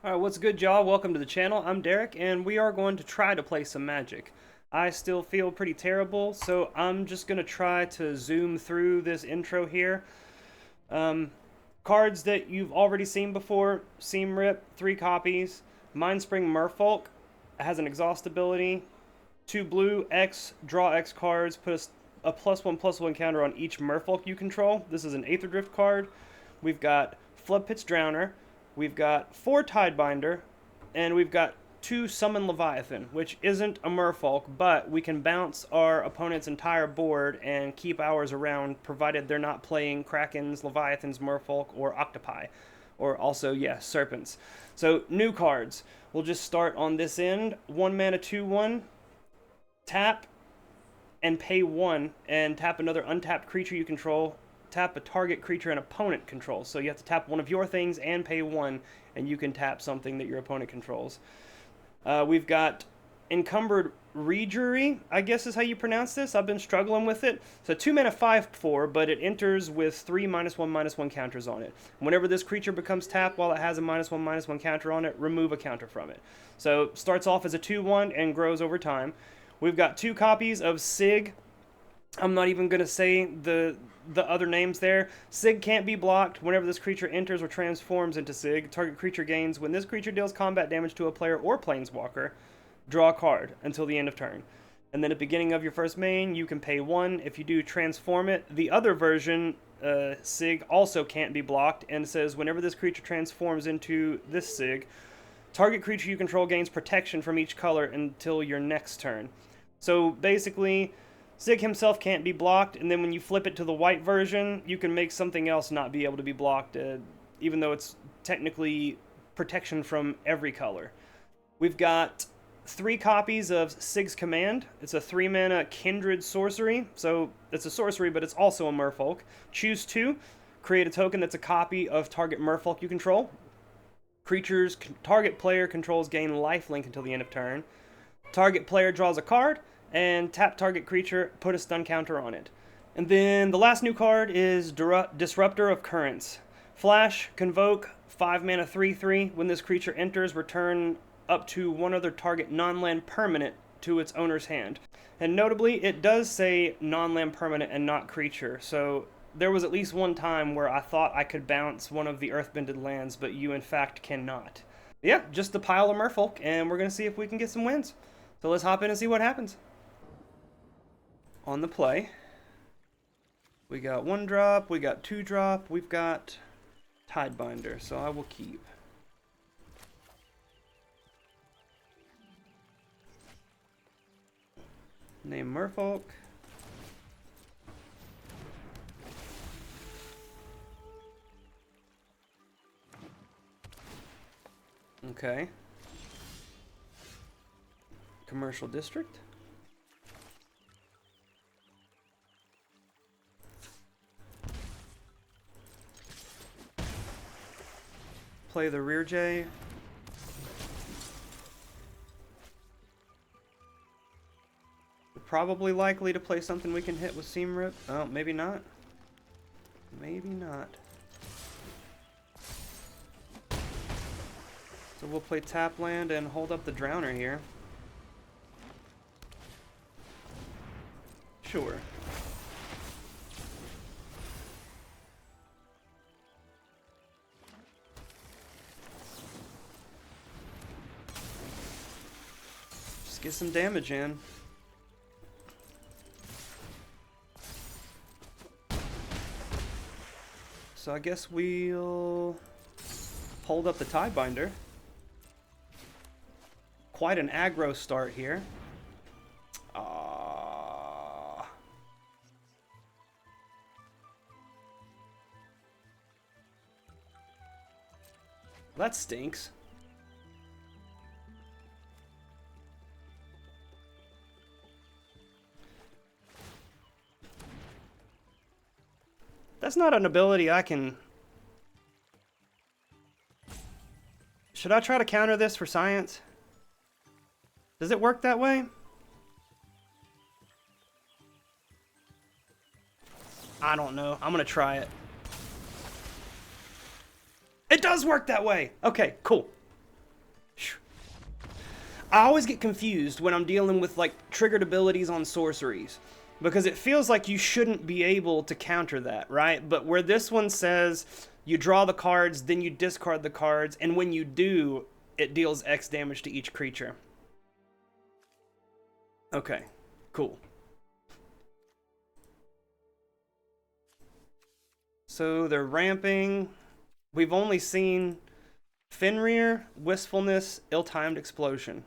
Alright, what's good, y'all? Welcome to the channel. I'm Derek, and we are going to try to play some Magic. I still feel pretty terrible, so I'm just going to try to zoom through this intro here. Cards that you've already seen before: Seam Rip, 3 copies. Mindspring Merfolk has an exhaust ability. 2 blue, X, draw X cards, put a +1/+1 counter on each Merfolk you control. This is an Aether Drift card. We've got Floodpit's Drowner. We've got 4 Tidebinder, and we've got 2 Summon Leviathan, which isn't a Merfolk, but we can bounce our opponent's entire board and keep ours around, provided they're not playing Krakens, Leviathans, Merfolk, or Octopi. Or also, yes, Serpents. So, new cards. We'll just start on this end. 1 mana, 2/1. Tap and pay 1, and tap another untapped creature you control. Tap a target creature an opponent controls. So you have to tap one of your things and pay 1, and you can tap something that your opponent controls. We've got Encumbered Rejury, I guess is how you pronounce this. I've been struggling with it. So 2 mana 5/4, but it enters with 3 -1/-1 counters on it. Whenever this creature becomes tapped while it has a -1/-1 counter on it, remove a counter from it. So starts off as a 2/1 and grows over time. We've got 2 copies of Sig. I'm not even going to say the other names there. Sig can't be blocked. Whenever this creature enters or transforms into Sig, target creature gains. When this creature deals combat damage to a player or planeswalker, draw a card until the end of turn. And then at the beginning of your first main, you can pay 1. If you do transform it, the other version, Sig, also can't be blocked, and says whenever this creature transforms into this Sig, target creature you control gains protection from each color until your next turn. So basically, Sig himself can't be blocked, and then when you flip it to the white version, you can make something else not be able to be blocked, even though it's technically protection from every color. We've got 3 copies of Sig's Command. It's a 3 mana Kindred sorcery, so it's a sorcery, but it's also a Merfolk. Choose 2, create a token that's a copy of target Merfolk you control. Creatures target player controls gain lifelink until the end of turn. Target player draws a card, and tap target creature, put a stun counter on it. And then the last new card is Disruptor of Currents. Flash, Convoke, 5 mana 3/3. When this creature enters, return up to one other target non-land permanent to its owner's hand. And notably, it does say non-land permanent and not creature, so there was at least one time where I thought I could bounce one of the earthbended lands, but you in fact cannot. Yeah, just a pile of Merfolk, and we're going to see if we can get some wins. So let's hop in and see what happens. On the play, we got 1 drop, we got 2 drop, we've got Tidebinder, so I will keep. Name Merfolk. Okay. Commercial District. Play the Rear J. Probably likely to play something we can hit with Seam Rip. Oh, maybe not. Maybe not. So we'll play tap land and hold up the Drowner here. Sure. Get some damage in. So I guess we'll hold up the Tidebinder. Quite an aggro start here. That stinks. That's not an ability I can... Should I try to counter this for science? Does it work that way? I don't know. I'm gonna try it. It does work that way! Okay, cool. I always get confused when I'm dealing with like triggered abilities on sorceries, because it feels like you shouldn't be able to counter that, right? But where this one says you draw the cards, then you discard the cards, and when you do, it deals X damage to each creature. Okay, cool. So they're ramping. We've only seen Fenrir, Wistfulness, Ill-Timed Explosion.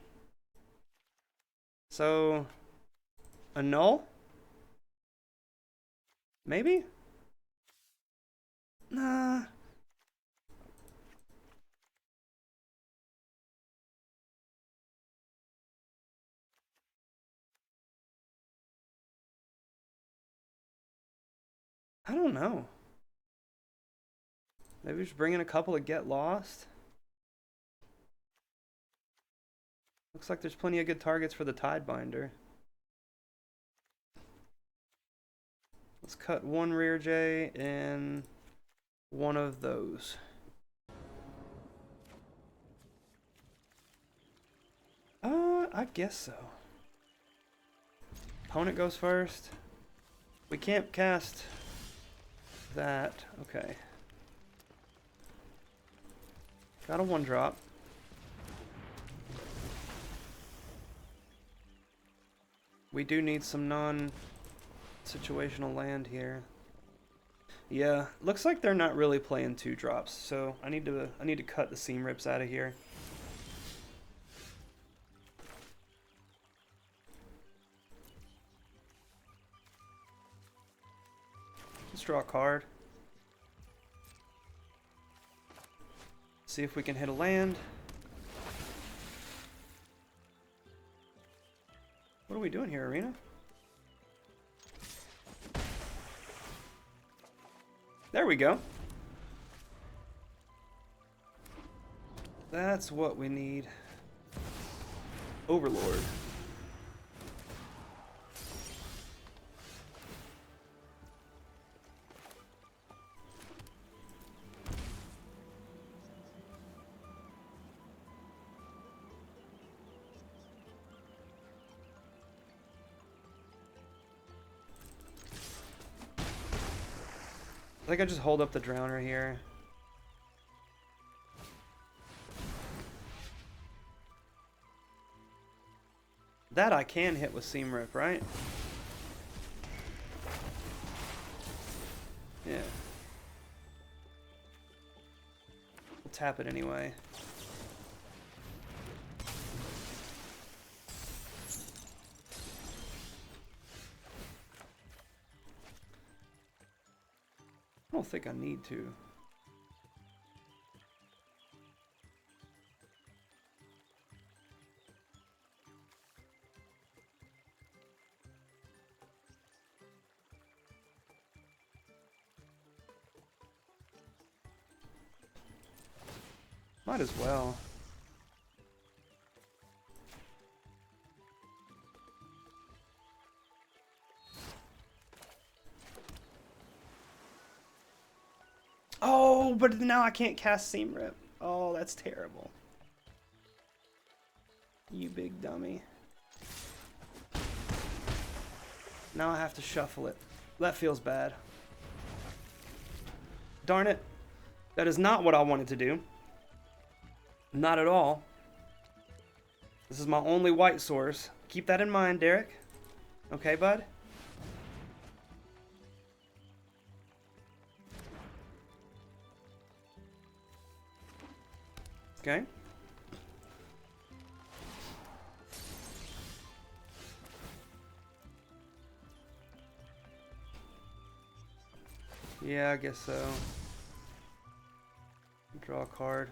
So, a null? Maybe? Nah. I don't know. Maybe just bring in a couple of Get Lost. Looks like there's plenty of good targets for the Tidebinder. Let's cut one Rear J and one of those. I guess so. Opponent goes first. We can't cast that. Okay. Got a 1-drop. We do need some non-situational land here. Yeah, looks like they're not really playing 2-drops, so I need to cut the Seam Rips out of here. Let's draw a card. See if we can hit a land. What are we doing here, Arena? There we go. That's what we need. Overlord. I think I just hold up the Drowner here. That I can hit with Seam Rip, right? Yeah. We'll tap it anyway. I don't think I need to. Might as well. Oh, but now I can't cast Seam Rip. Oh, that's terrible. You big dummy. Now I have to shuffle it. That feels bad. Darn it. That is not what I wanted to do. Not at all. This is my only white source. Keep that in mind, Derek. Okay, bud? Okay. Yeah, I guess so. Draw a card.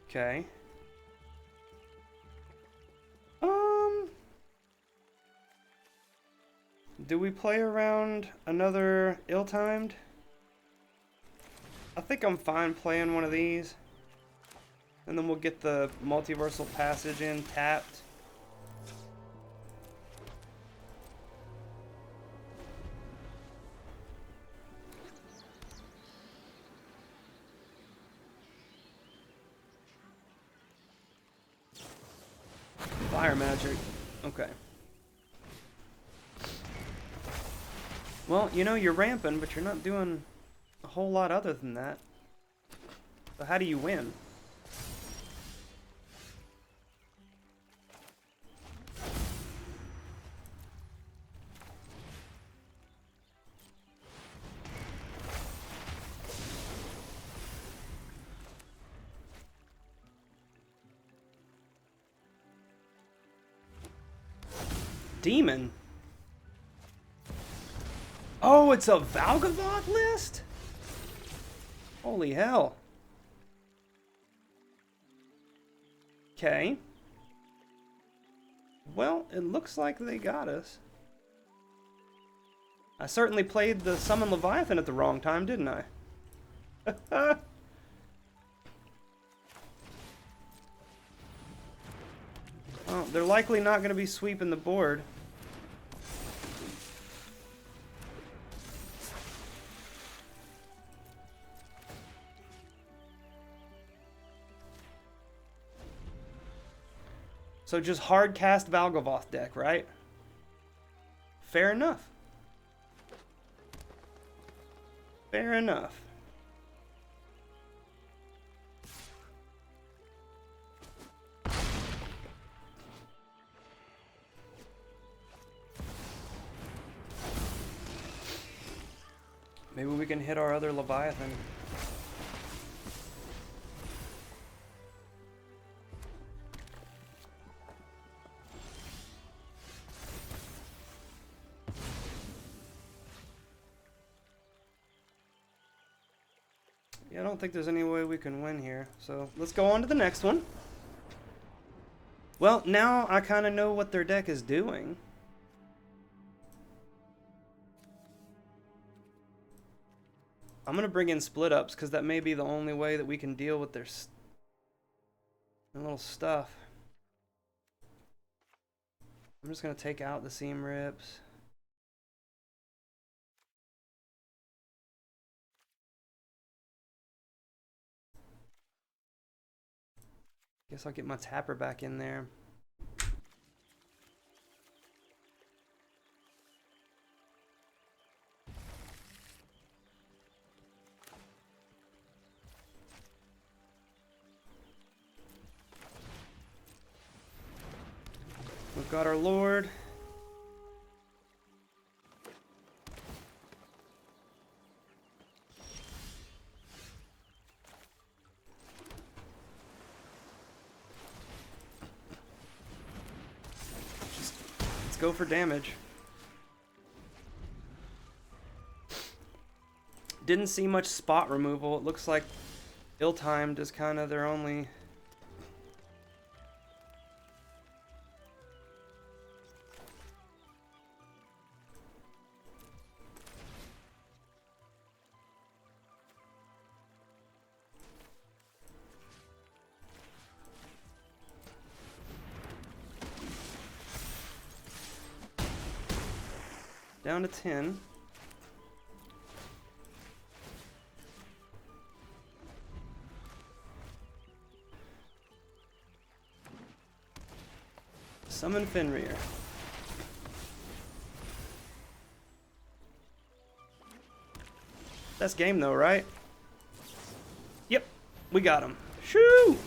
Okay. Do we play around another Ill-Timed? I think I'm fine playing one of these. And then we'll get the Multiversal Passage in tapped. fire magic. Okay. Well, you know, you're ramping, but you're not doing a whole lot other than that. So how do you win? Demon? Oh, it's a Valgavoth list? Holy hell. Okay. Well, it looks like they got us. I certainly played the Summon Leviathan at the wrong time, didn't I? Well, they're likely not going to be sweeping the board. So just hard cast Valgavoth deck, right? Fair enough. Fair enough. Maybe we can hit our other Leviathan. Yeah, I don't think there's any way we can win here. So let's go on to the next one. Well, now I kind of know what their deck is doing. I'm going to bring in split ups because that may be the only way that we can deal with their little stuff. I'm just going to take out the seam rips. Guess I'll get my tapper back in there. We've got our Lord. Let's go for damage. Didn't see much spot removal. It looks like ill-timed is kind of their only... Down to 10. Summon Fenrir. That's game though, right? Yep, we got him. Shoo!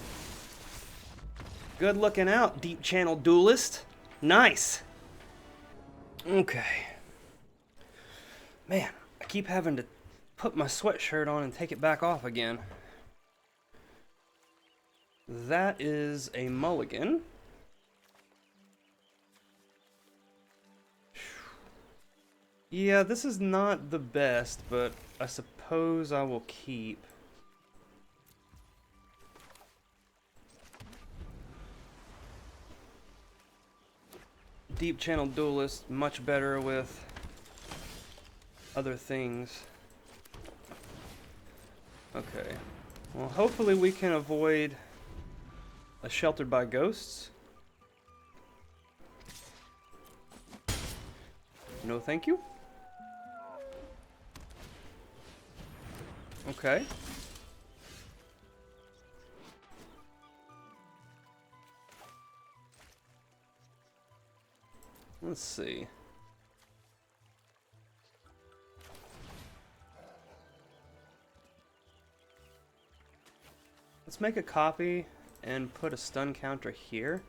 Good looking out, Deep Channel Duelist. Nice. Okay. Man, I keep having to put my sweatshirt on and take it back off again. That is a mulligan. Yeah, this is not the best, but I suppose I will keep. Deep Channel Duelist, much better with other things. Okay. Well, hopefully we can avoid a Sheltered by Ghosts. No, thank you. Okay. Let's see. Let's make a copy and put a stun counter here.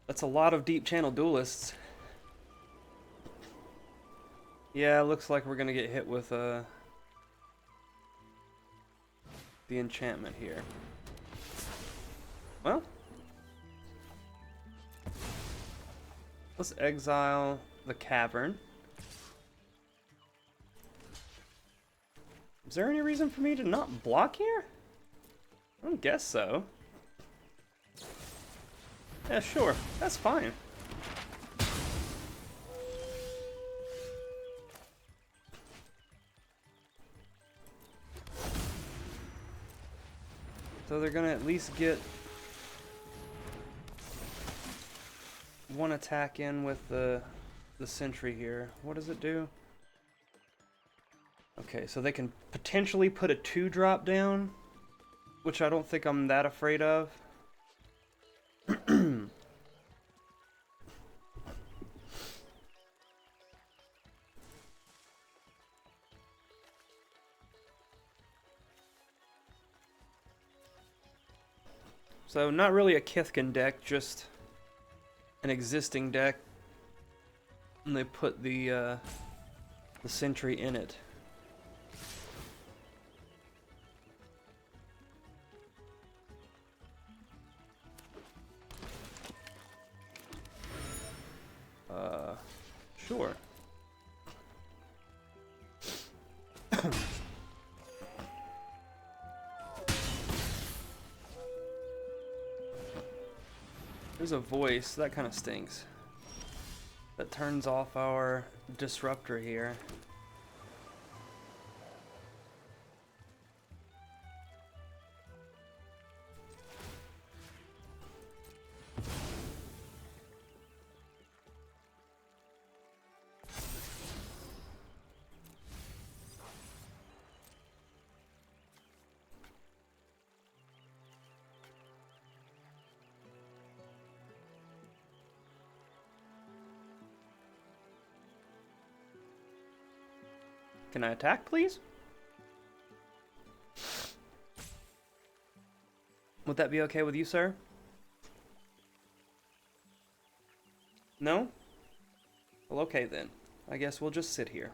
That's a lot of deep channel duelists. Yeah, looks like we're gonna get hit with the enchantment here. Well, let's exile the cavern. Is there any reason for me to not block here? I don't guess so. Yeah, sure. That's fine. So they're gonna at least get one attack in with the sentry here. What does it do? Okay, so they can potentially put a 2-drop down, which I don't think I'm that afraid of. So not really a Kithkin deck, just an existing deck, and they put the sentry in it. Sure. There's a voice, that kind of stinks. That turns off our disruptor here. Can I attack, please? Would that be okay with you, sir? No? Well, okay then. I guess we'll just sit here.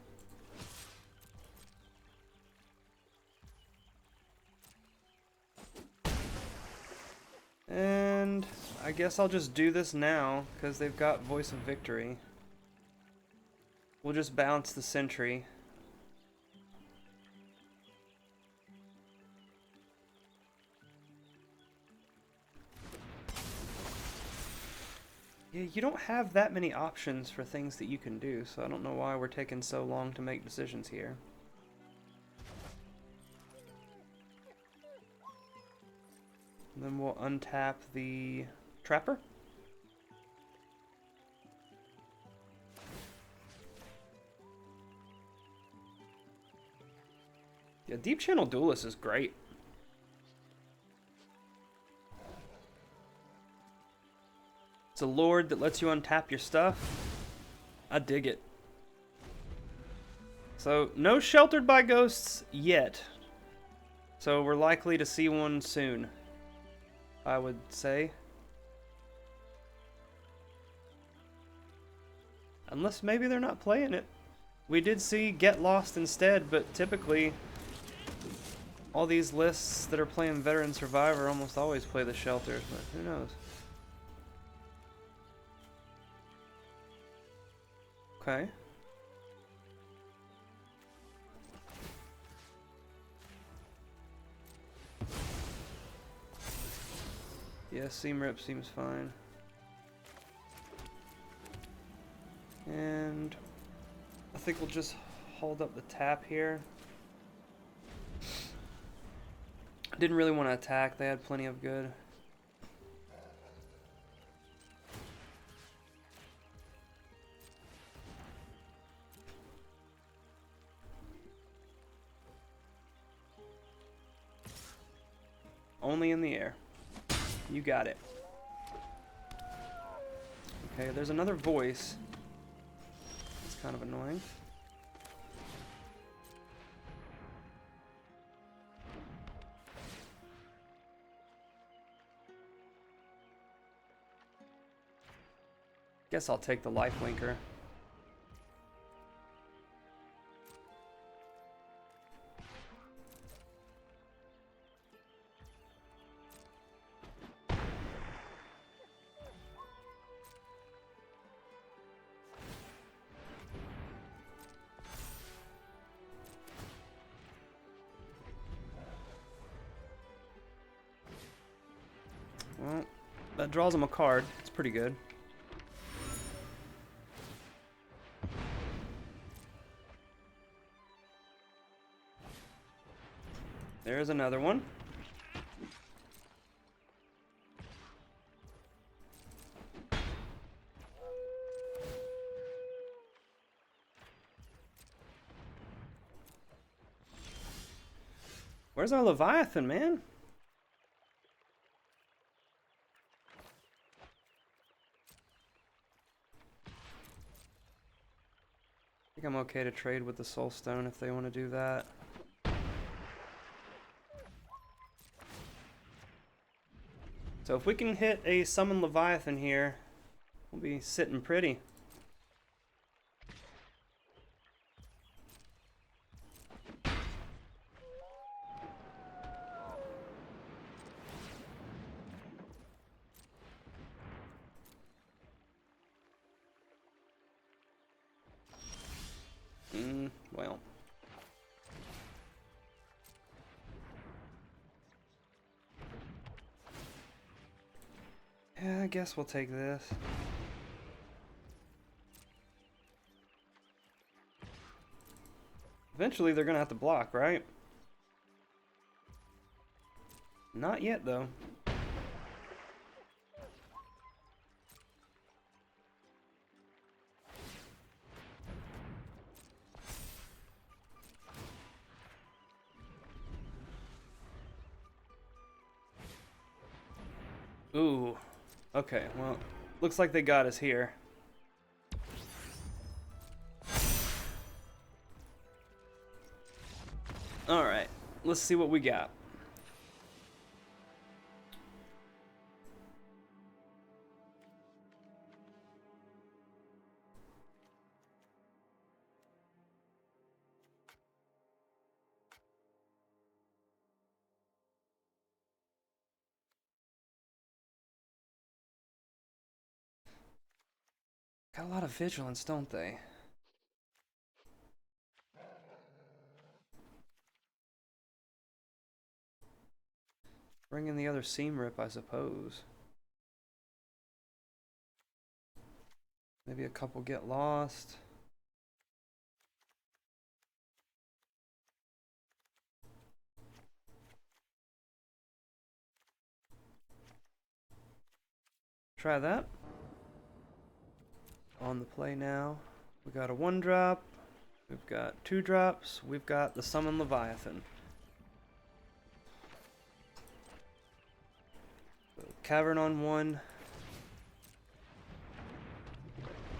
And I guess I'll just do this now, because they've got Voice of Victory. We'll just bounce the sentry. Yeah, you don't have that many options for things that you can do, so I don't know why we're taking so long to make decisions here. And then we'll untap the Trapper. Yeah, Deep Channel Duelist is great. It's a lord that lets you untap your stuff. I dig it. So, no Sheltered by Ghosts yet. So we're likely to see one soon, I would say. Unless maybe they're not playing it. We did see Get Lost instead, but typically all these lists that are playing Veteran Survivor almost always play the Shelters, but who knows. Okay. Yeah, Seam Rip seems fine. And I think we'll just hold up the tap here. Didn't really want to attack, they had plenty of good. Only in the air. You got it. Okay, there's another voice. It's kind of annoying. Guess I'll take the life linker. Well, that draws him a card. It's pretty good. There's another one. Where's our Leviathan, man? I think I'm okay to trade with the Soul Stone if they want to do that. So if we can hit a Summon Leviathan here, we'll be sitting pretty. Well. Yeah, I guess we'll take this. Eventually they're gonna have to block, right? Not yet, though. Ooh. Okay, well, looks like they got us here. Alright, let's see what we got. Got a lot of vigilance, don't they? Bring in the other seam rip, I suppose. Maybe a couple get lost. Try that. On the play now. We got a 1-drop. We've got 2 drops. We've got the Summon Leviathan. So, Cavern on 1.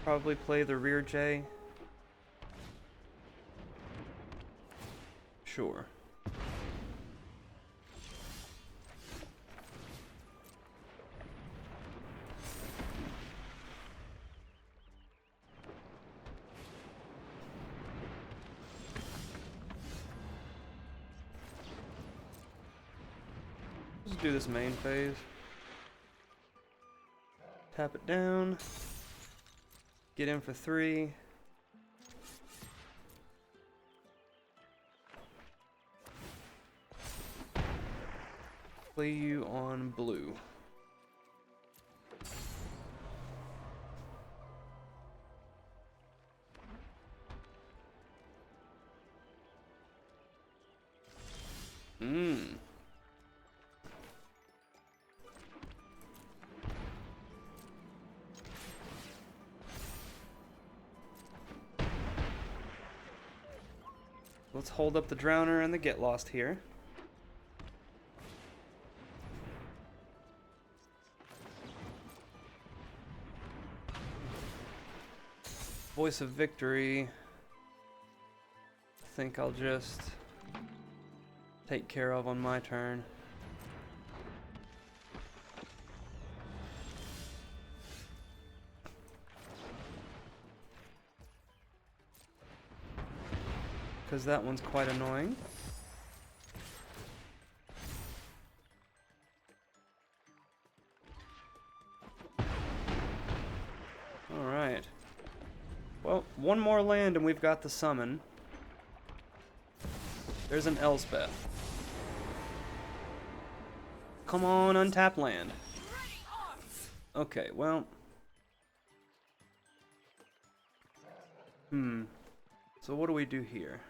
Probably play the Rear J. Sure. Let's do this main phase. Tap it down. Get in for 3. Play you on blue. Let's hold up the Drowner and the Get Lost here. Voice of Victory, I think I'll just take care of on my turn. Because that one's quite annoying. Alright. Well, one more land and we've got the summon. There's an Elspeth. Come on, untap land. Okay, well. So what do we do here?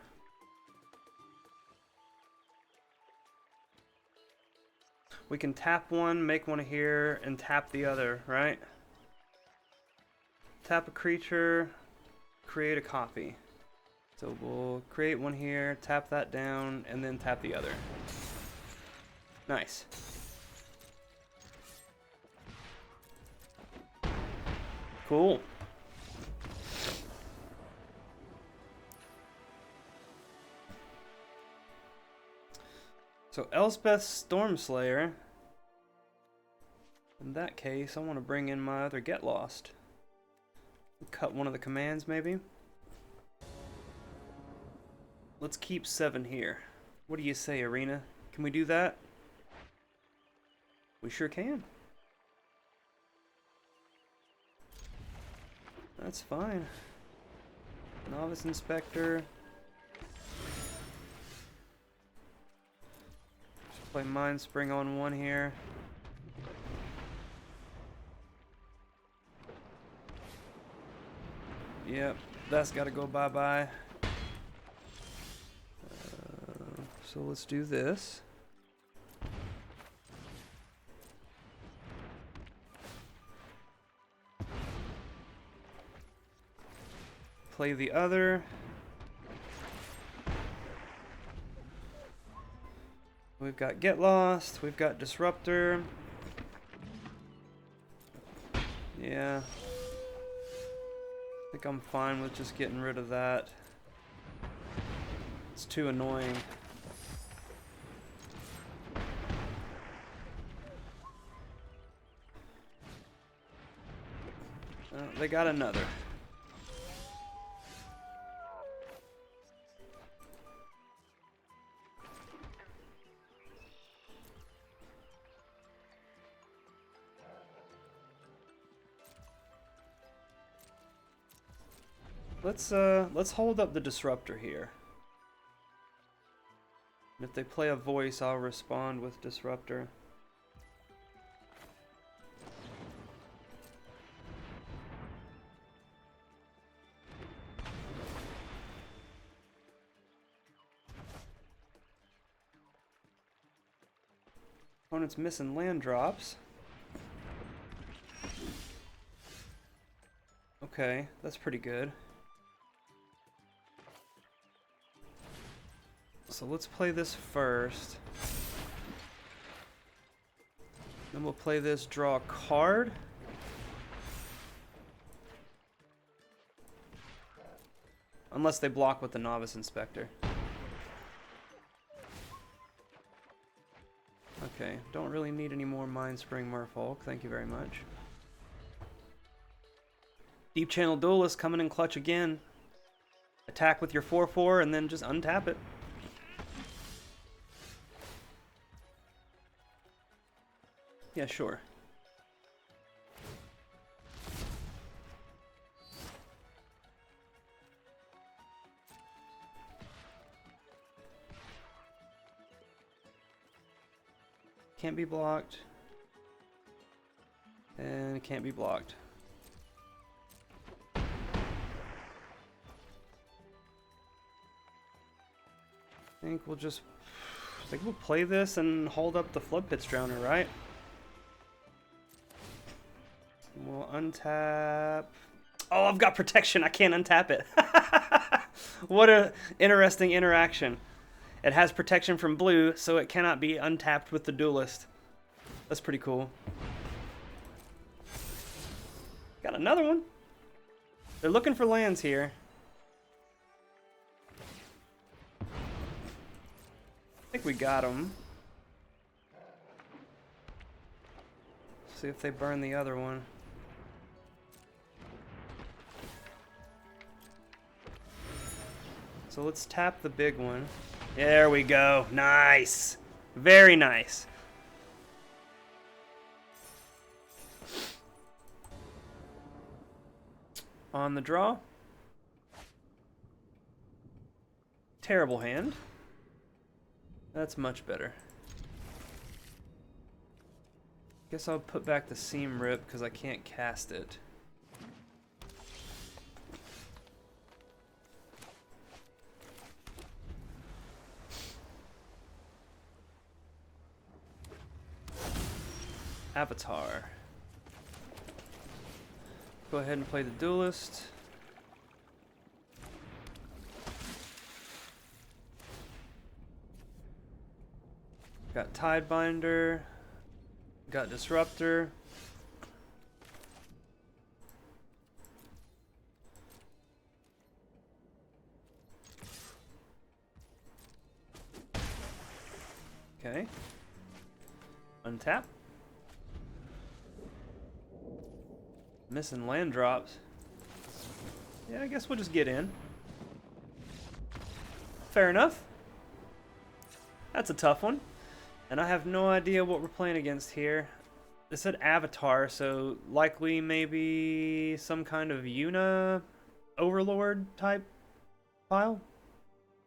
We can tap one, make one here, and tap the other, right? Tap a creature, create a copy. So we'll create one here, tap that down, and then tap the other. Nice. Cool. So Elspeth Stormslayer. In that case, I want to bring in my other Get Lost. Cut one of the commands, maybe. Let's keep 7 here. What do you say, Arena? Can we do that? We sure can. That's fine. Novice Inspector. Just play Mind Spring on one here. Yep, that's got to go bye-bye. So let's do this. Play the other. We've got Get Lost. We've got Disruptor. Yeah. I think I'm fine with just getting rid of that. It's too annoying. They got another. Let's hold up the Disruptor here. And if they play a voice, I'll respond with Disruptor. Opponent's missing land drops. Okay, that's pretty good. So let's play this first. Then we'll play this, draw a card. Unless they block with the Novice Inspector. Okay, don't really need any more Mind Spring Merfolk, thank you very much. Deep Channel Duelist coming in clutch again. Attack with your 4/4 and then just untap it. Yeah, sure. Can't be blocked. And it can't be blocked. I think we'll play this and hold up the Flood Pits Drowner, right? We'll untap. Oh, I've got protection. I can't untap it. What a interesting interaction. It has protection from blue, so it cannot be untapped with the Duelist. That's pretty cool. Got another one. They're looking for lands here. I think we got them. See if they burn the other one. So let's tap the big one. There we go. Nice. Very nice. On the draw. Terrible hand. That's much better. Guess I'll put back the Seam Rip because I can't cast it. Avatar. Go ahead and play the Duelist. Got Tidebinder. Got Disruptor. Okay. Untap. Missing land drops. Yeah, I guess we'll just get in. Fair enough. That's a tough one. And I have no idea what we're playing against here. It said Avatar, so likely maybe some kind of Yuna Overlord type file?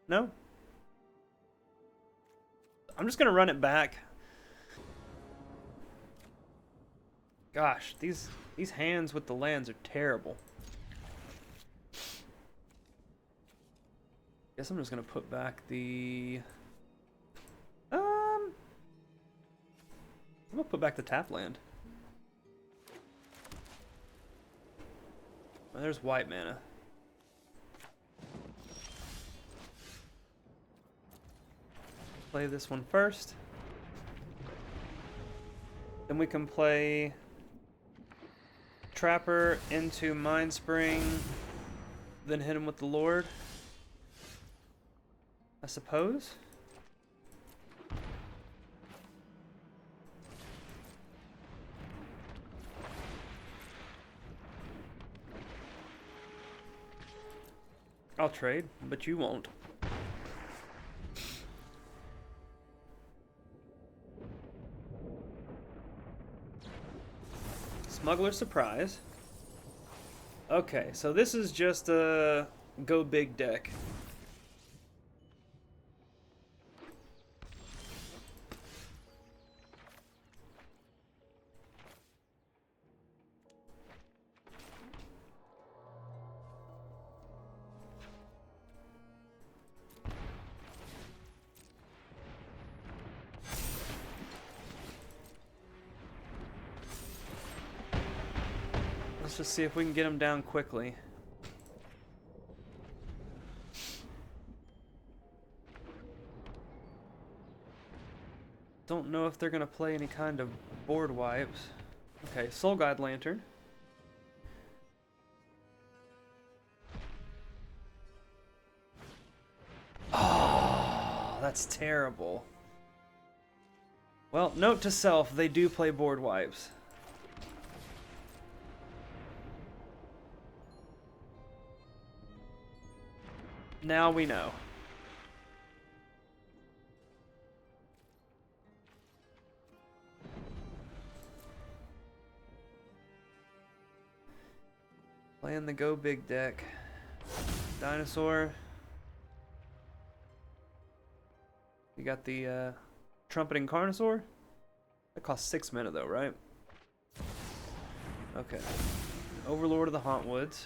No? I'm just gonna run it back. Gosh, these hands with the lands are terrible. Guess I'm just gonna put back the I'm gonna put back the tap land. Oh, there's white mana. Play this one first. Then we can play Trapper into Mind Spring, then hit him with the Lord, I suppose. I'll trade, but you won't. Smuggler Surprise. Okay, so this is just a go big deck. Let's just see if we can get him down quickly. Don't know if they're gonna play any kind of board wipes. Okay, Soul Guide Lantern. Oh, that's terrible. Well, note to self, they do play board wipes. Now we know. Playing the go big deck. Dinosaur. You got the Trumpeting Carnosaur. That costs 6 mana though, right? Okay. Overlord of the Hauntwoods.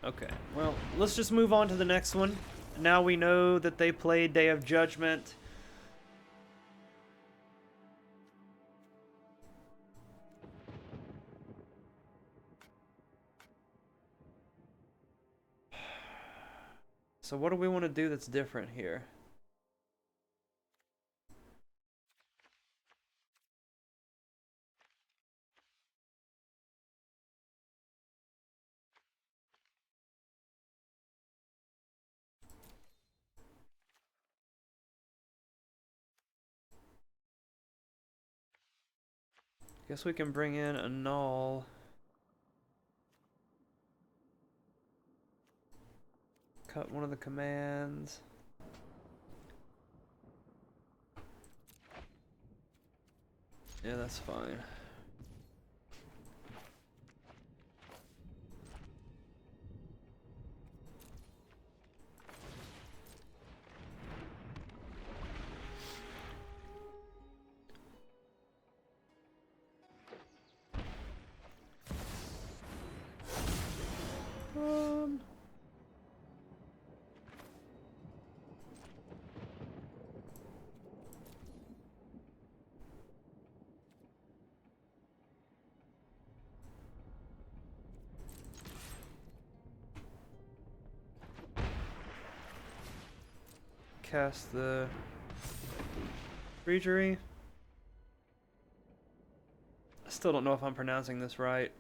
Okay, well, let's just move on to the next one. Now we know that they played Day of Judgment. So what do we want to do that's different here? Guess we can bring in a null. Cut one of the commands. Yeah, that's fine. Cast the Regery. I still don't know if I'm pronouncing this right.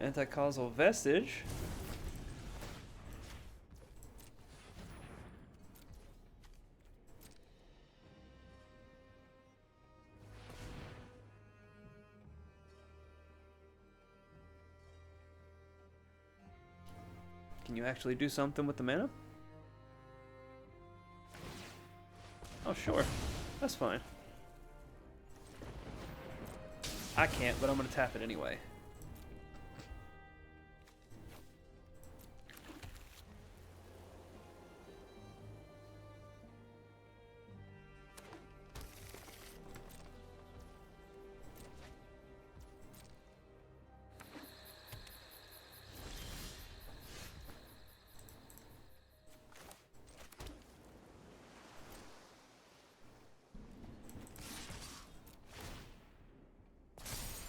Anti-causal vestige. Can you actually do something with the mana? Oh, sure. That's fine. I can't, but I'm gonna tap it anyway.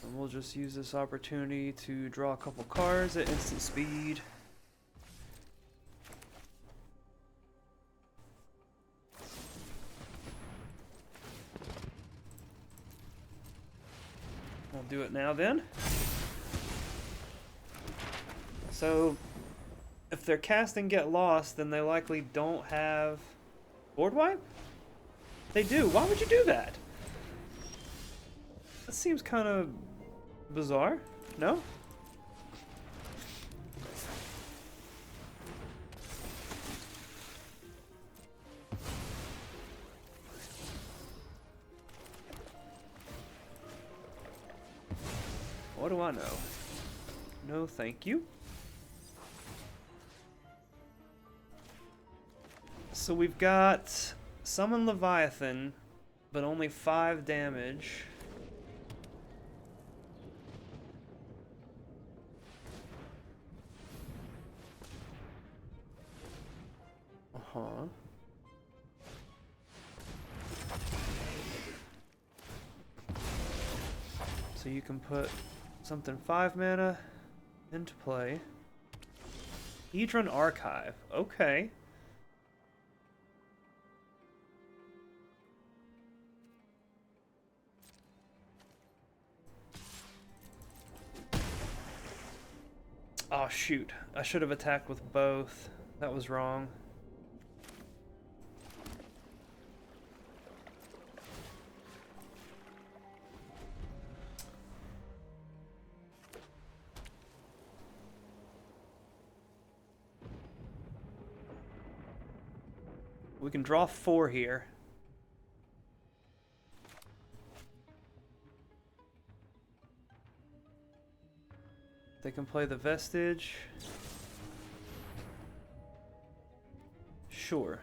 And we'll just use this opportunity to draw a couple cards at instant speed. I'll do it now then. So, if they're casting Get Lost, then they likely don't have board wipe? They do. Why would you do that? That seems kind of bizarre. No? What do I know? No, thank you. So we've got Summon Leviathan, but only 5 damage. Uh-huh. So you can put something 5 mana into play. Hedron Archive. Okay. Oh shoot. I should have attacked with both. That was wrong. We can draw 4 here. They can play the Vestige. Sure.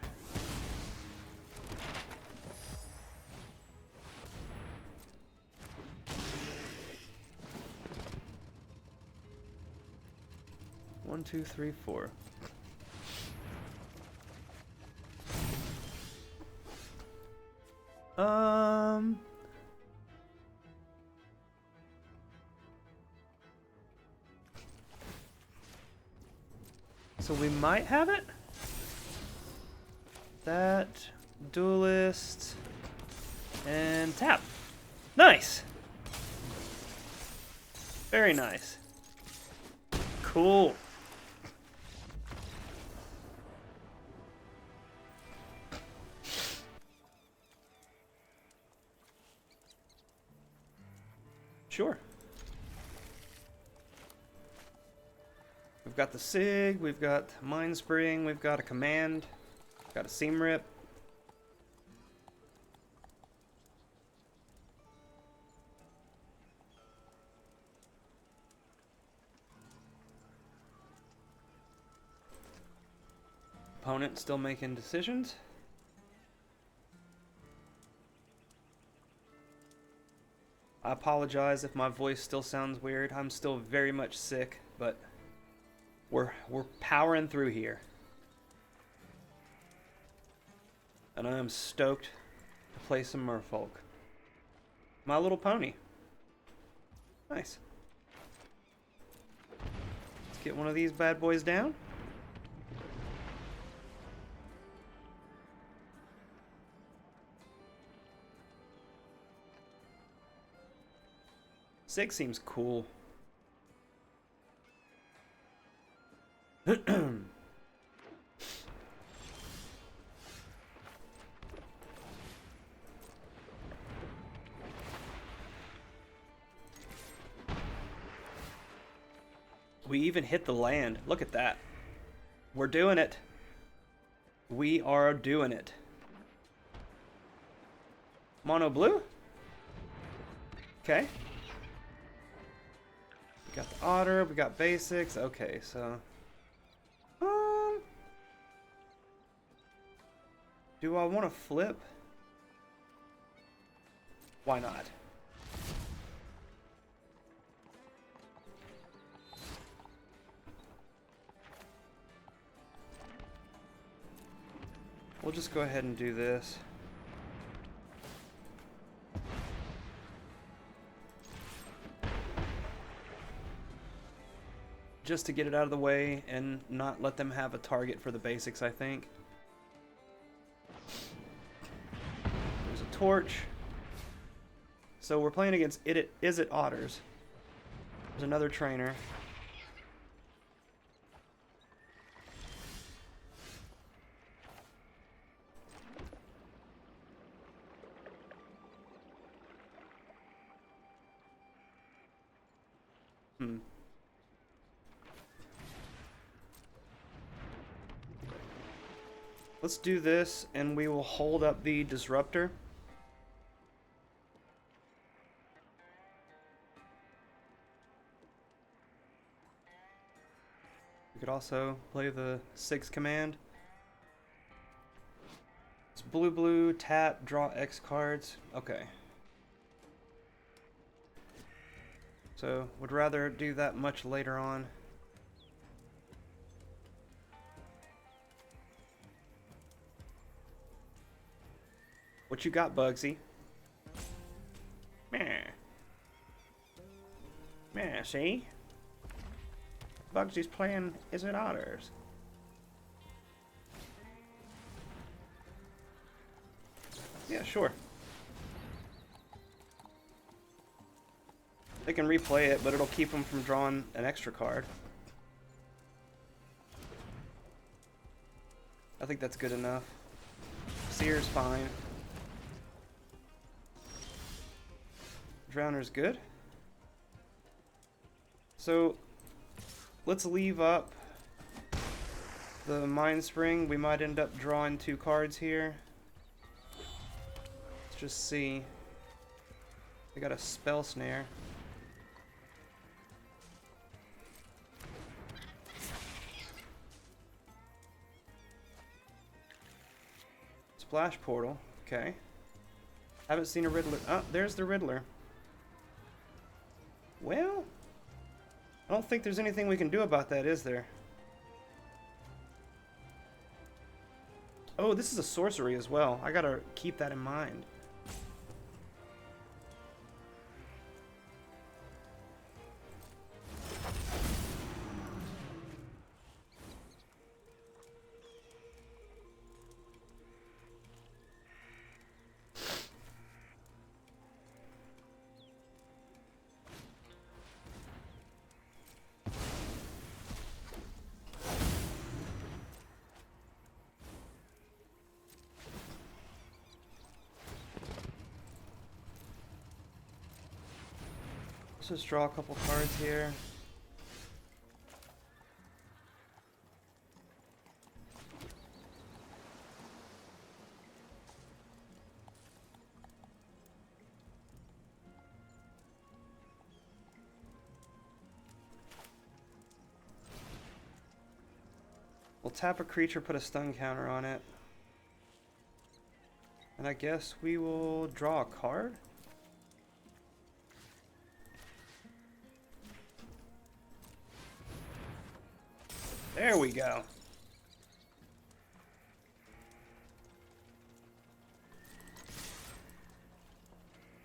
One, two, three, four. So we might have it. That, duelist, and tap. Nice. Very nice. Cool. Sure. We've got the Sig, we've got Mind Spring, we've got a Command, we've got a Seam Rip. Opponent still making decisions. I apologize if my voice still sounds weird. I'm still very much sick, but we're powering through here. And I am stoked to play some Merfolk. My Little Pony. Nice. Let's get one of these bad boys down. Sig seems cool. We even hit the land. Look at that. We're doing it. We are doing it. Mono blue? Okay. We got the otter, we got basics. Okay, so do I want to flip? Why not? We'll just go ahead and do this. Just to get it out of the way and not let them have a target for the basics, I think. There's a torch. So we're playing against Is It Otters. There's another trainer. Let's do this, and we will hold up the disruptor. We could also play the 6 command. It's blue, blue, tap, draw X cards. Okay. So, would rather do that much later on. What you got, Bugsy? Meh. Meh, see? Bugsy's playing Is It Otters? Yeah, sure. They can replay it, but it'll keep them from drawing an extra card. I think that's good enough. Seer's fine. Drowner's good. So let's leave up the Mind Spring, we might end up drawing 2 cards here. Let's just see. We got a Spell Snare. Splash Portal. Okay. Haven't seen a Riddler. Oh, there's the Riddler. Well, I don't think there's anything we can do about that, is there? Oh, this is a sorcery as well. I gotta keep that in mind. Let's just draw a couple cards here. We'll tap a creature, put a stun counter on it. And I guess we will draw a card? There we go.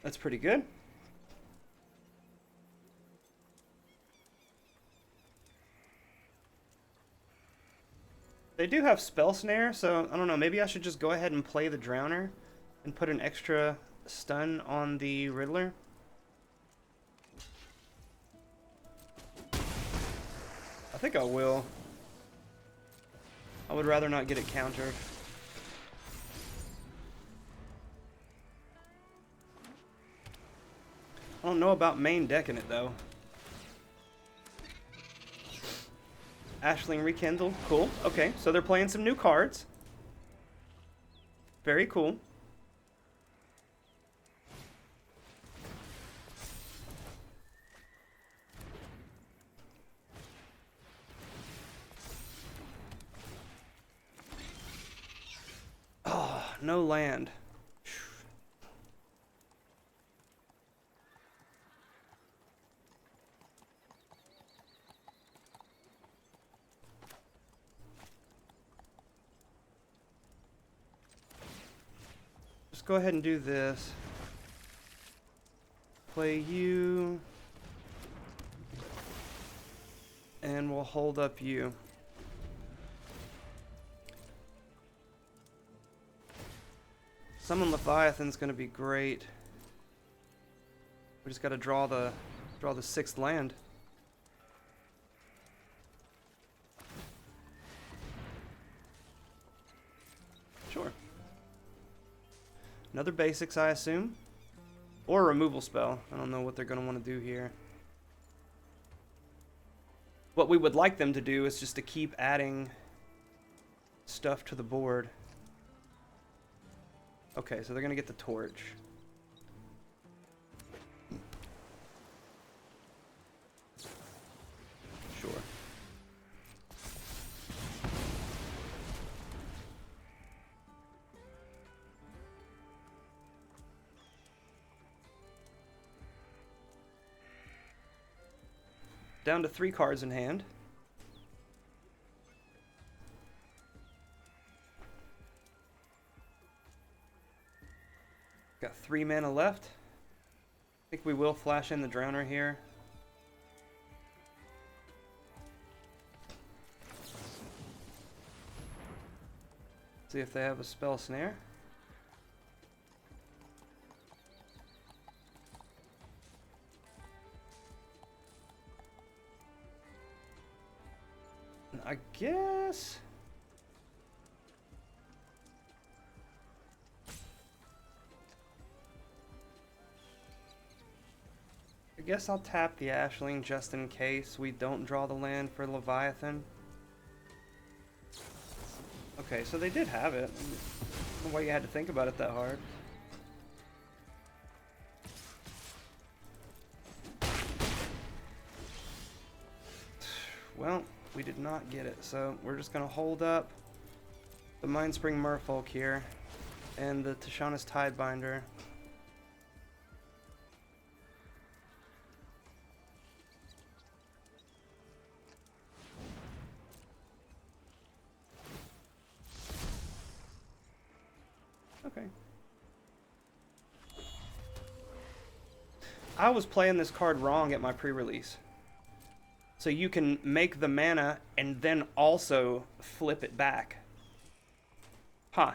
That's pretty good. They do have Spell Snare, so I don't know, maybe I should just go ahead and play the Drowner and put an extra stun on the Riddler. I think I will. I would rather not get it countered. I don't know about main decking it though. Ashling Rekindled, cool. Okay, so they're playing some new cards. Very cool. Oh, no land. Just go ahead and do this. Play you. And we'll hold up you. Summon Leviathan's gonna be great. We just gotta draw the 6th land. Sure. Another basics, I assume. Or a removal spell. I don't know what they're gonna want to do here. What we would like them to do is just to keep adding stuff to the board. Okay, so they're gonna get the torch. Sure. Down to 3 cards in hand. Got 3 mana left. I think we will flash in the Drowner here. See if they have a Spell Snare. I guess... I guess I'll tap the Ashling just in case we don't draw the land for Leviathan. Okay, so they did have it. I don't know why you had to think about it that hard. Well, we did not get it, so we're just going to hold up the Mindspring Merfolk here and the Tishana's Tidebinder. Okay. I was playing this card wrong at my pre-release. So you can make the mana and then also flip it back. Huh.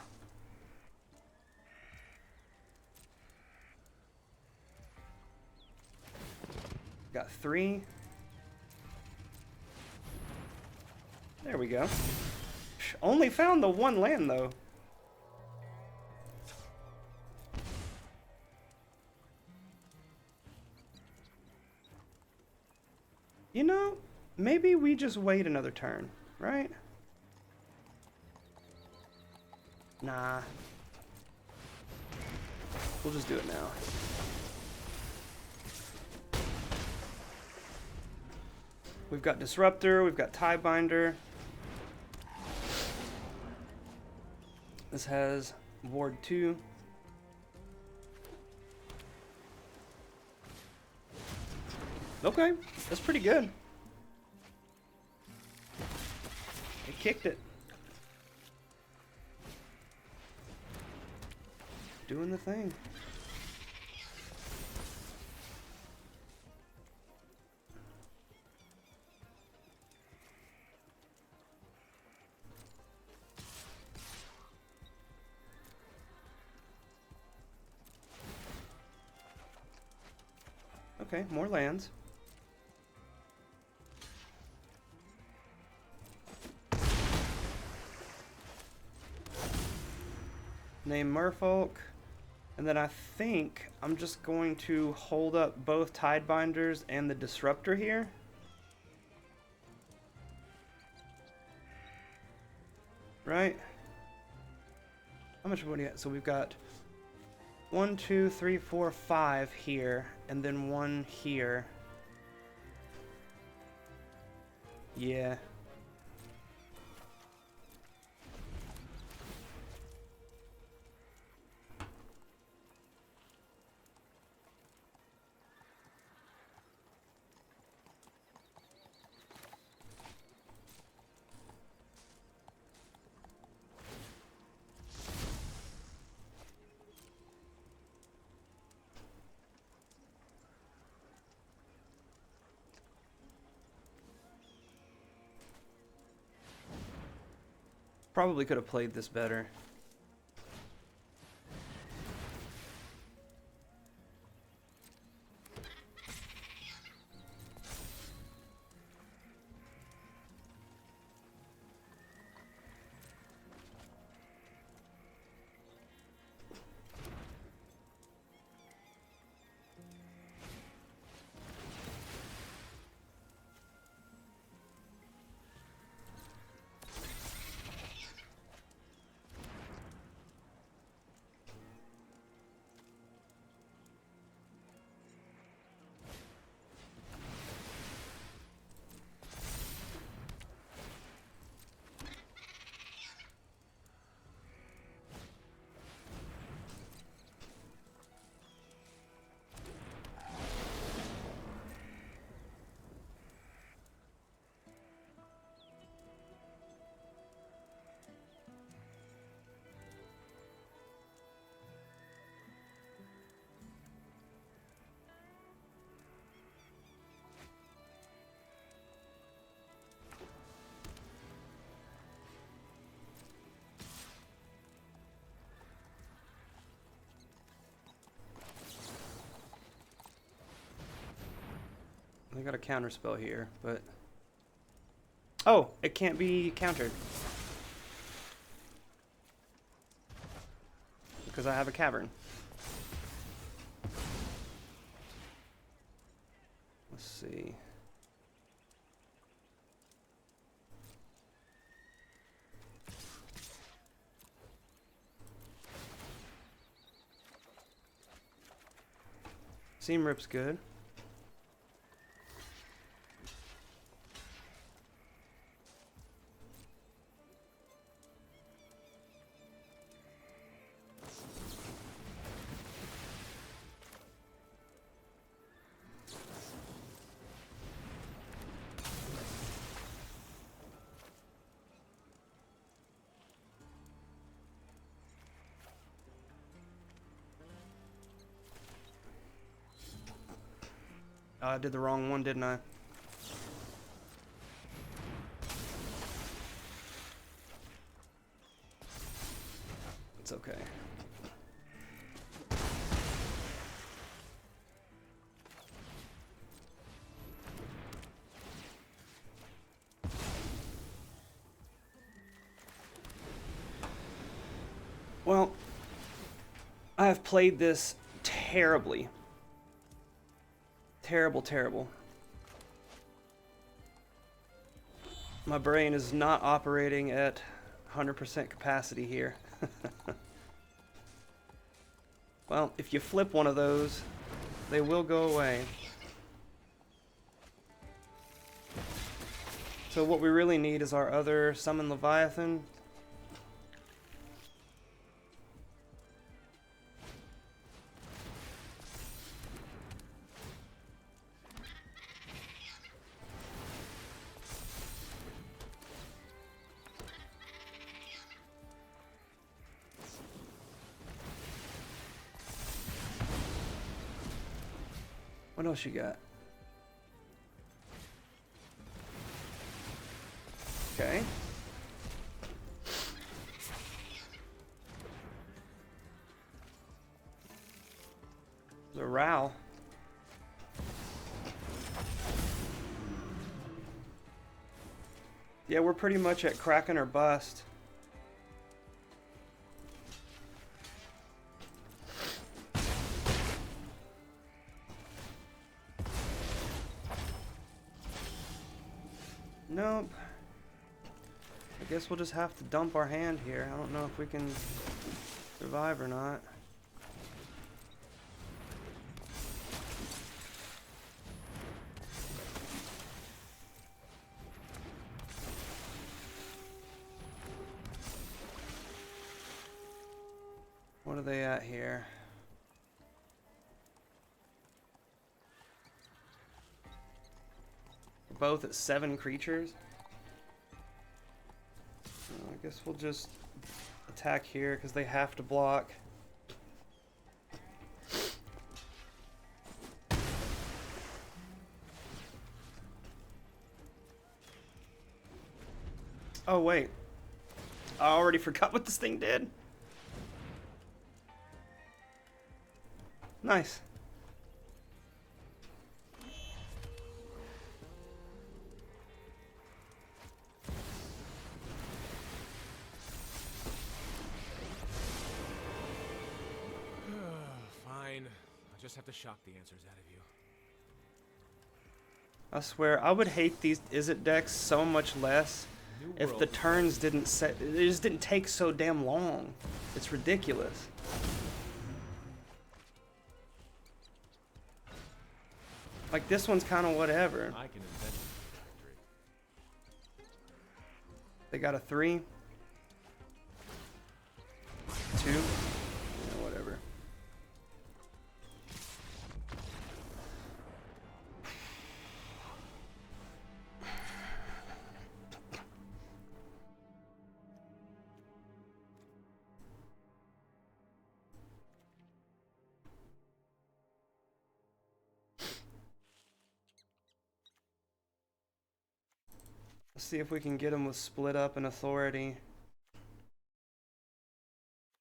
Got 3. There we go. Only found the 1 land though. You know, maybe we just wait another turn, right? Nah. We'll just do it now. We've got Disruptor, we've got Tiebinder. This has Ward 2. Okay, that's pretty good. It kicked it. Doing the thing. Okay, more lands. Name Merfolk. And then I think I'm just going to hold up both Tidebinders and the Disruptor here. Right? How much money? So we've got 1, 2, 3, 4, 5 here, and then 1 here. Yeah. Probably could have played this better. I got a counter spell here, but... Oh, it can't be countered. Because I have a cavern. Let's see. Seam Rip's good. I did the wrong one, didn't I? It's okay. Well, I have played this terribly. Terrible, terrible. My brain is not operating at 100% capacity here. Well, if you flip one of those, they will go away. So what we really need is our other Summon Leviathan. What else you got? Okay. The Row. Yeah, we're pretty much at Kraken or bust. Nope. I guess we'll just have to dump our hand here. I don't know if we can survive or not. What are they at here? We're both at 7 creatures. I guess we'll just attack here because they have to block. Oh wait, I already forgot what this thing did. Nice. Fine. I'll just have to shock the answers out of you. I swear, I would hate these Izzet decks so much less if the turns didn't set. It just didn't take so damn long. It's ridiculous. Like this one's kind of whatever. I can invent They got a 3, 2, yeah, whatever. Let's see if we can get them with split up and authority.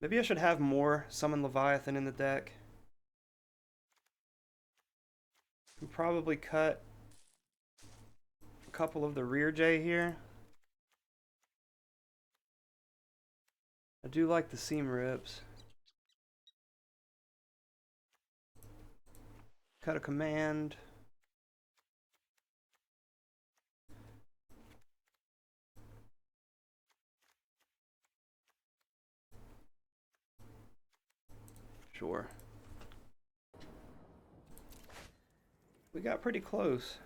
Maybe I should have more Summon Leviathan in the deck. We probably cut a couple of the rear J here. I do like the seam rips. Cut a command. Sure. We got pretty close.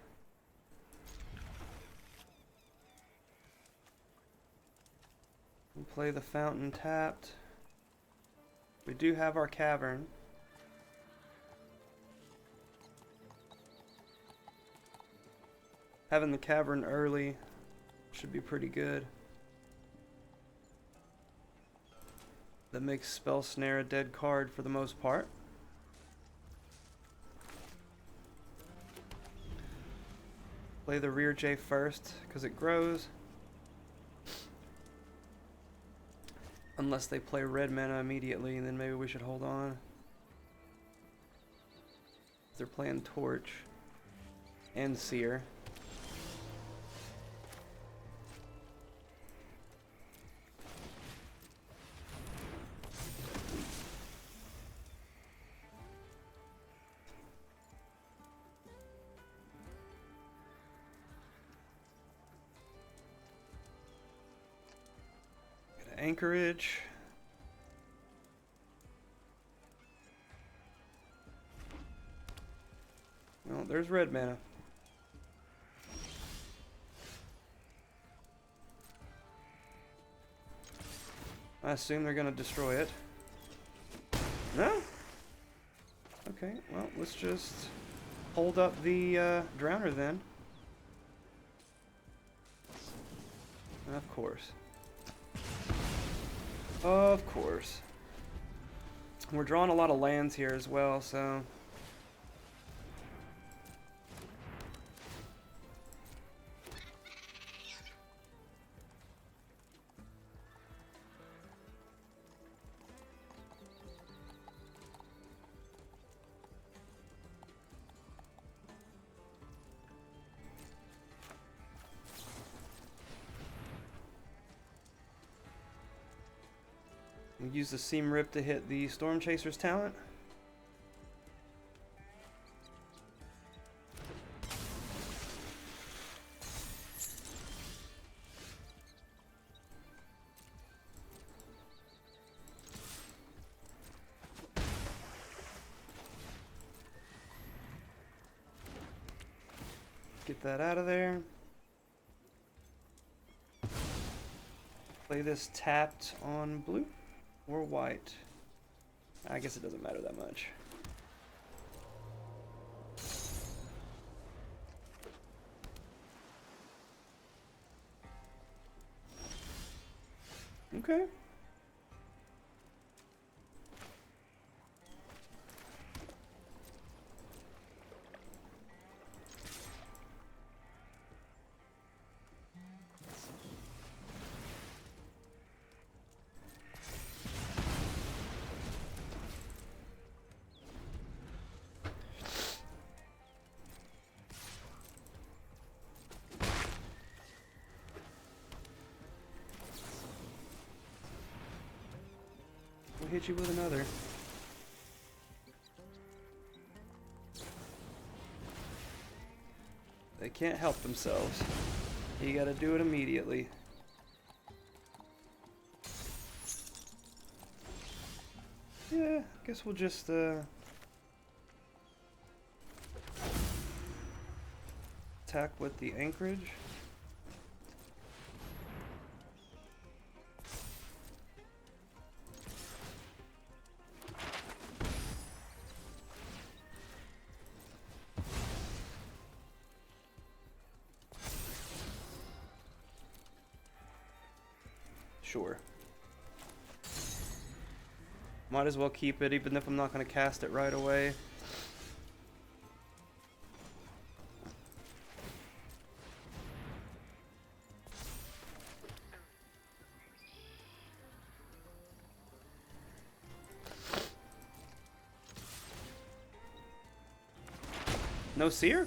We'll play the fountain tapped. We do have our cavern. Having the cavern early should be pretty good. That makes Spell Snare a dead card for the most part. Play the rear J first, because it grows. Unless they play red mana immediately, and then maybe we should hold on. They're playing Torch and Seer. Anchorage. Well, there's red mana. I assume they're gonna destroy it. No? Okay, well, let's just hold up the Drowner then. Of course. Of course. We're drawing a lot of lands here as well, so... Use the Seam Rip to hit the Storm Chaser's talent. Get that out of there. Play this tapped on blue. Or white. I guess it doesn't matter that much. Okay. We'll hit you with another. They can't help themselves. You gotta do it immediately. Yeah, I guess we'll just attack with the Anchorage. Sure. Might as well keep it, even if I'm not going to cast it right away. No Seer?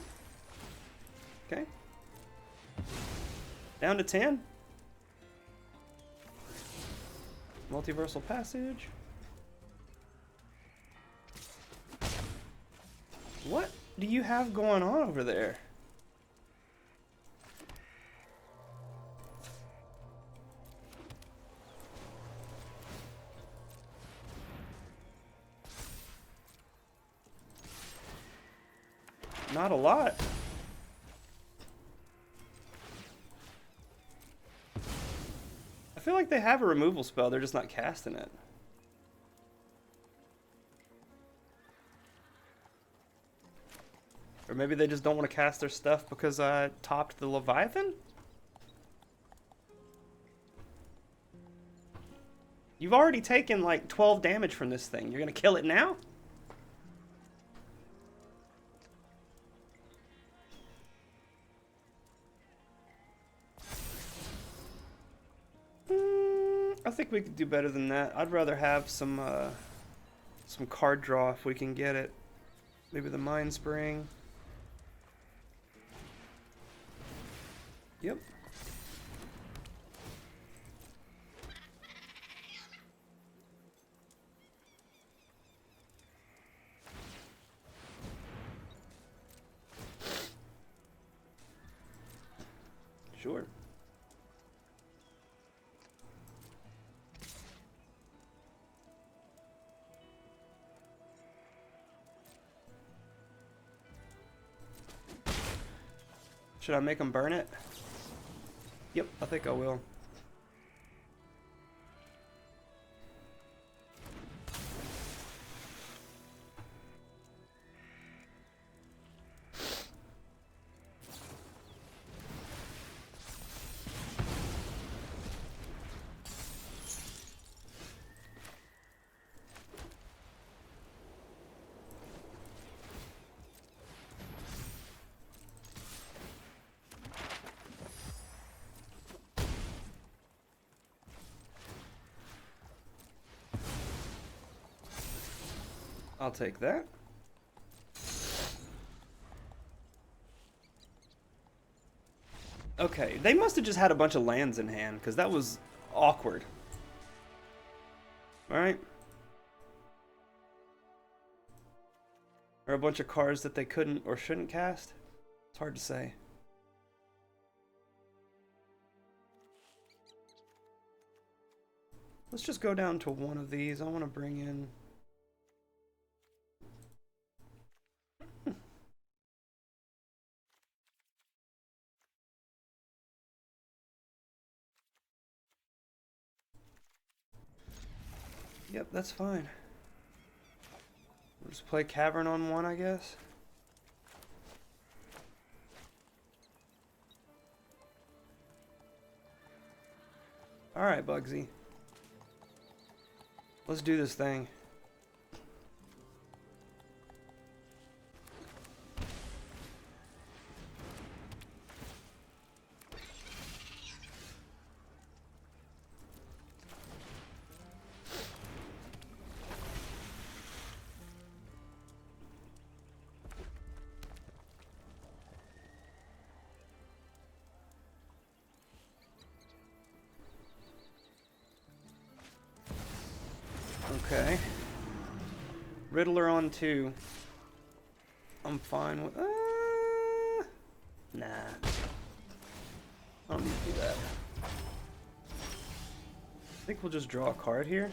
Okay. Down to 10. Multiversal Passage. What do you have going on over there? Not a lot. I feel like they have a removal spell, they're just not casting it. Or maybe they just don't want to cast their stuff because I topped the Leviathan? You've already taken like 12 damage from this thing. You're gonna kill it now? I think we could do better than that. I'd rather have some card draw if we can get it. Maybe the Mind Spring. Yep. Sure. Should I make them burn it? Yep, I think I will. I'll take that. Okay, they must have just had a bunch of lands in hand, because that was awkward. Alright. Or a bunch of cards that they couldn't or shouldn't cast? It's hard to say. Let's just go down to one of these. I want to bring in... Yep, that's fine. We'll just play Cavern on one, I guess. Alright, Bugsy. Let's do this thing. Okay. Riddler on 2. I'm fine with... nah. I don't need to do that. I think we'll just draw a card here.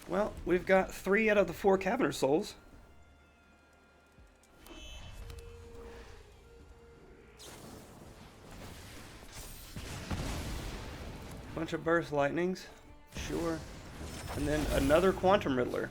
Well, we've got 3 out of the 4 Caverner Souls. Bunch of Burst Lightnings, sure. And then another Quantum Riddler.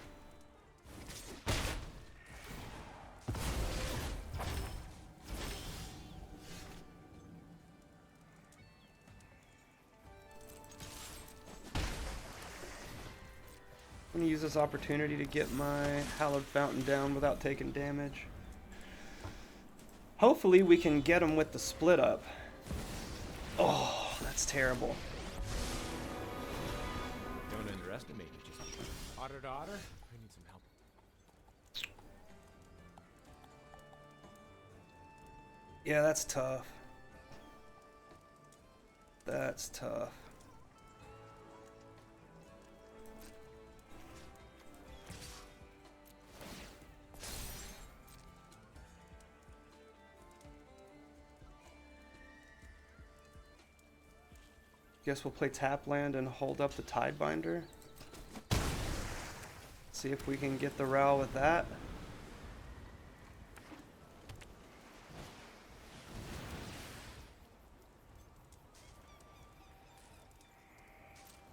I'm gonna use this opportunity to get my Hallowed Fountain down without taking damage. Hopefully we can get him with the split up. Oh, that's terrible. Don't underestimate it. Just otter to otter. I need some help. Yeah, that's tough. That's tough. Guess we'll play tap land and hold up the Tidebinder. See if we can get the row with that.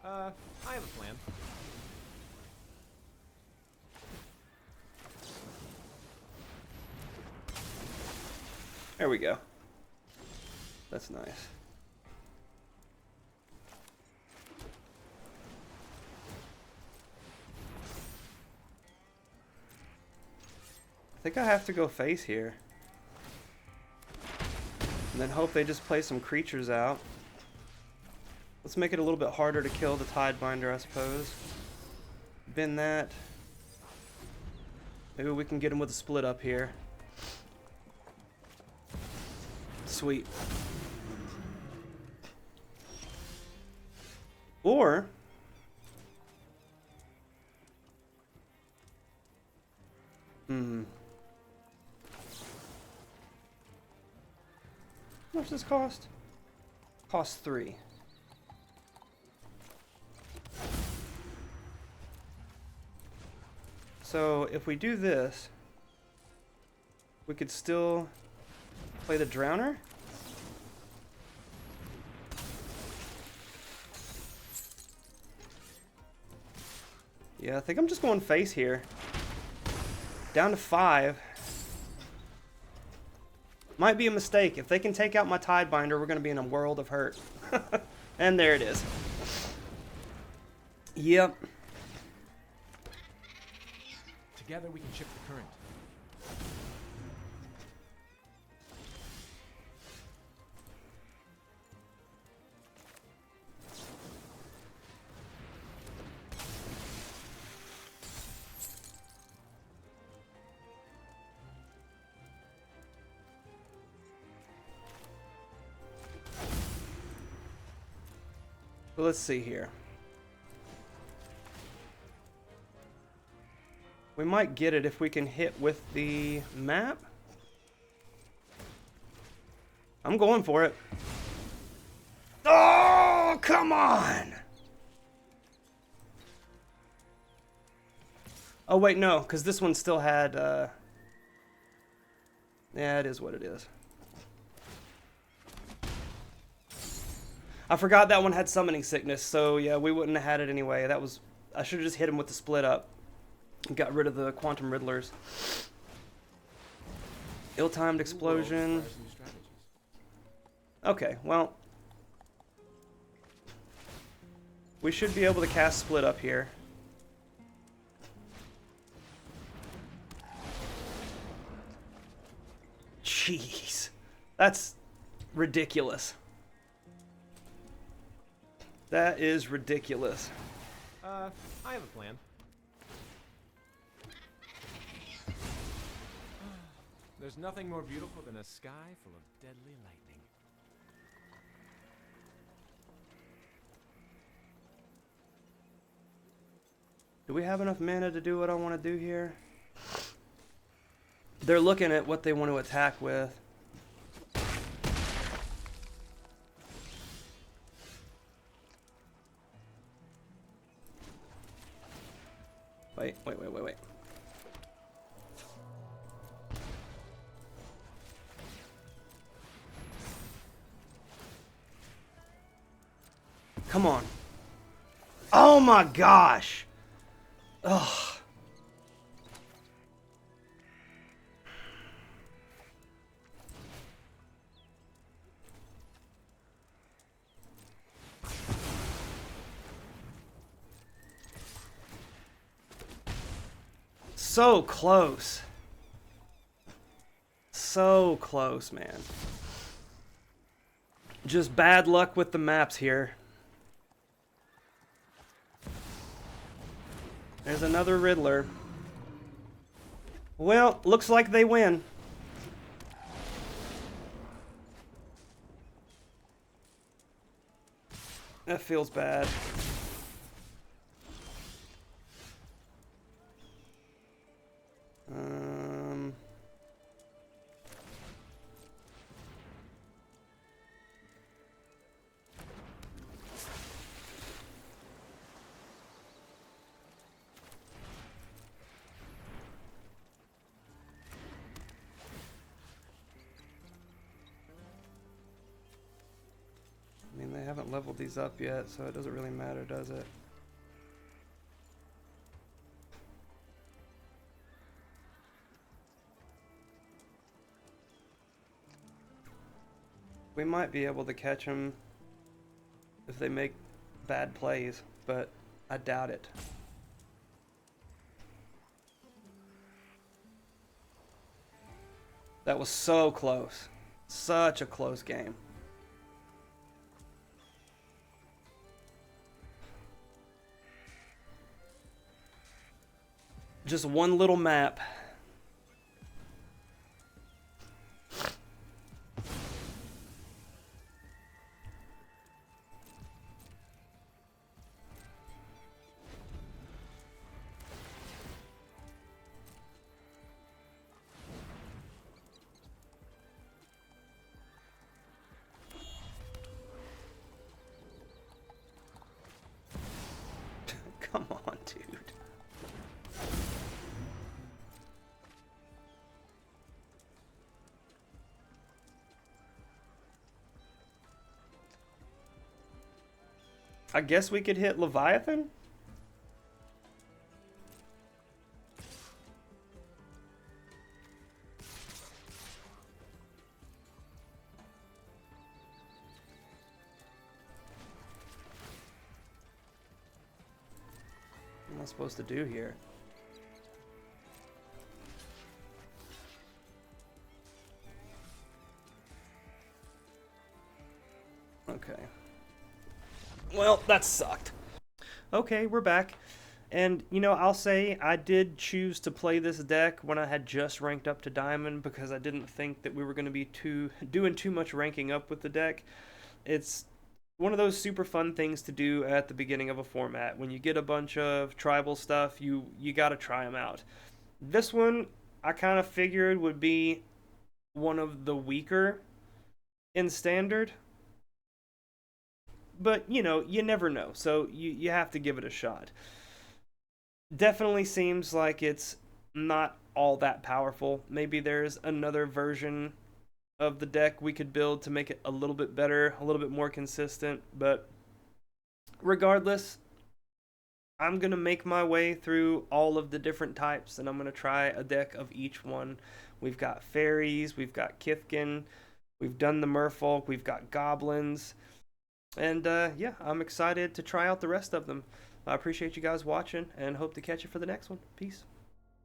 I have a plan. There we go. That's nice. I think I have to go face here. And then hope they just play some creatures out. Let's make it a little bit harder to kill the Tidebinder, I suppose. Bend that. Maybe we can get him with a split up here. Sweet. Or how much does this cost? Costs 3. So if we do this, we could still play the Drowner. Yeah, I think I'm just going face here. Down to 5. Might be a mistake. If they can take out my Tidebinder, we're going to be in a world of hurt. And there it is. Yep. Together we can shift the current. So let's see here. We might get it if we can hit with the map. I'm going for it. Oh, come on! Oh, wait, no, because this one still had... Yeah, it is what it is. I forgot that one had summoning sickness, so yeah, we wouldn't have had it anyway. That was... I should have just hit him with the split up. Got rid of the Quantum Riddlers. Ill-timed explosion. Okay, well. We should be able to cast split up here. Jeez. That's ridiculous. That is ridiculous. I have a plan. There's nothing more beautiful than a sky full of deadly lightning. Do we have enough mana to do what I want to do here? They're looking at what they want to attack with. Wait. Come on. Oh my gosh. Ugh. So close. So close, man. Just bad luck with the maps here. There's another Riddler. Well, looks like they win. That feels bad. haven't leveled these up yet, so it doesn't really matter, does it? We might be able to catch them if they make bad plays, but I doubt it. That was so close. Such a close game. Just one little map. Come on, dude. I guess we could hit Leviathan? What am I supposed to do here? Okay. Well, that sucked. Okay, we're back. And, you know, I'll say I did choose to play this deck when I had just ranked up to Diamond because I didn't think that we were going to be doing too much ranking up with the deck. It's one of those super fun things to do at the beginning of a format. When you get a bunch of tribal stuff, you got to try them out. This one, I kind of figured would be one of the weaker in Standard. But, you know, you never know, so you have to give it a shot. Definitely seems like it's not all that powerful. Maybe there's another version of the deck we could build to make it a little bit better, a little bit more consistent, but regardless, I'm going to make my way through all of the different types, and I'm going to try a deck of each one. We've got fairies, we've got Kithkin, we've done the Merfolk, we've got goblins, and yeah, I'm excited to try out the rest of them. I appreciate you guys watching and hope to catch you for the next one. Peace.